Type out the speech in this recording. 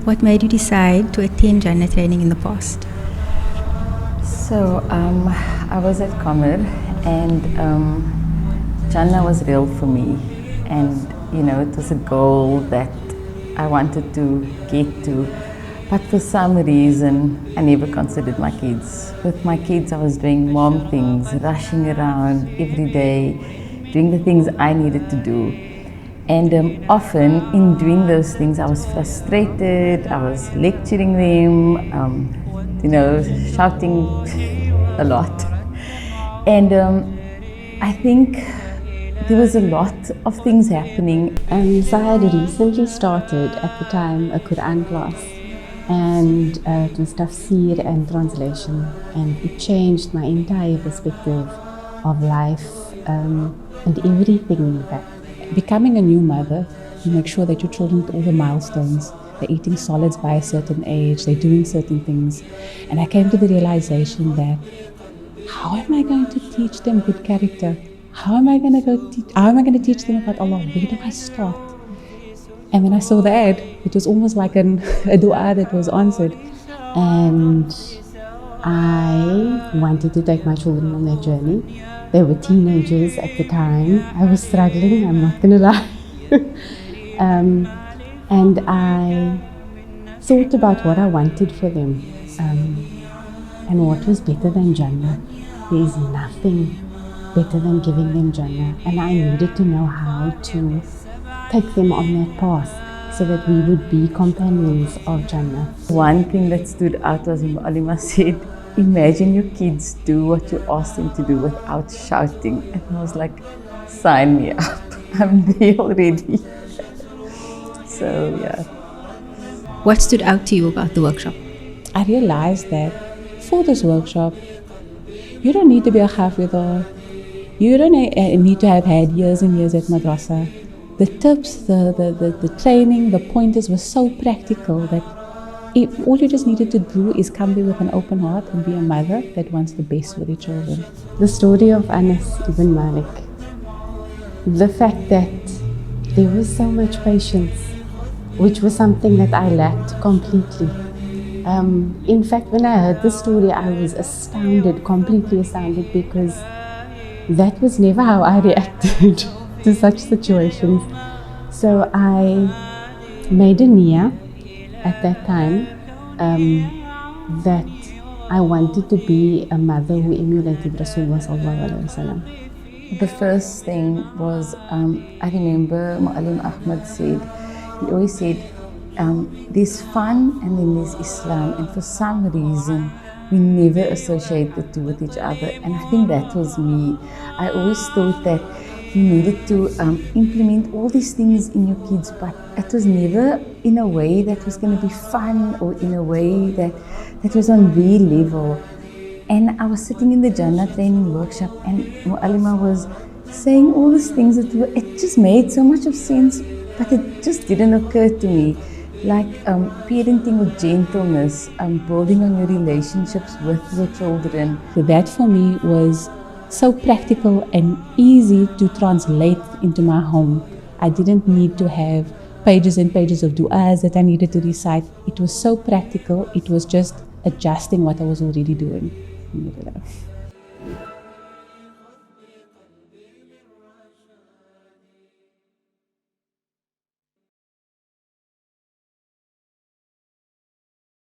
What made you decide to attend Jannah training in the past? So I was at Comer, and Jannah was real for me, and it was a goal that I wanted to get to, but for some reason I never considered my kids. With my kids I was doing mom things, rushing around every day, doing the things I needed to do. And often in doing those things I was frustrated, I was lecturing them, shouting a lot. And I think there was a lot of things happening. So I had recently started at the time a Quran class, and it was tafsir and translation, and it changed my entire perspective of life and everything in fact. Becoming a new mother, you make sure that your children hit all the milestones. They're eating solids by a certain age, they're doing certain things. And I came to the realization that how am I going to teach them good character? How am I going to teach them about Allah? Where do I start? And when I saw the ad, it was almost like a dua that was answered. And I wanted to take my children on their journey. They were teenagers at the time. I was struggling, I'm not going to lie. And I thought about what I wanted for them. And what was better than Jannah? There is nothing better than giving them Jannah. And I needed to know how to take them on that path so that we would be companions of Jannah. One thing that stood out was when Alima said, imagine your kids do what you ask them to do without shouting. And I was like, sign me up, I'm there already. So yeah. What stood out to you about the workshop? I realized that for this workshop, you don't need to be a hafidh. You don't need to have had years and years at madrasa. The tips, the training, the pointers were so practical that all you just needed to do is come there with an open heart and be a mother that wants the best for their children. The story of Anas ibn Malik, the fact that there was so much patience, which was something that I lacked completely. In fact, when I heard the story, I was astounded, completely astounded, because that was never how I reacted to such situations. So I made a niyyah at that time that I wanted to be a mother who emulated Rasulullah sallallahu alaihi wasallam. The first thing was, I remember Mu'allim Ahmad said, he always said, there's fun and then there's Islam, and for some reason we never associate the two with each other, and I think that was me. I always thought that you needed to implement all these things in your kids, but it was never in a way that was going to be fun or in a way that was on their level. And I was sitting in the Jannah training workshop, and Mu'allima was saying all these things that it just made so much of sense, but it just didn't occur to me. Like parenting with gentleness, building on your relationships with your children. So that for me was so practical and easy to translate into my home. I didn't need to have pages and pages of du'as that I needed to recite. It was so practical, it was just adjusting what I was already doing.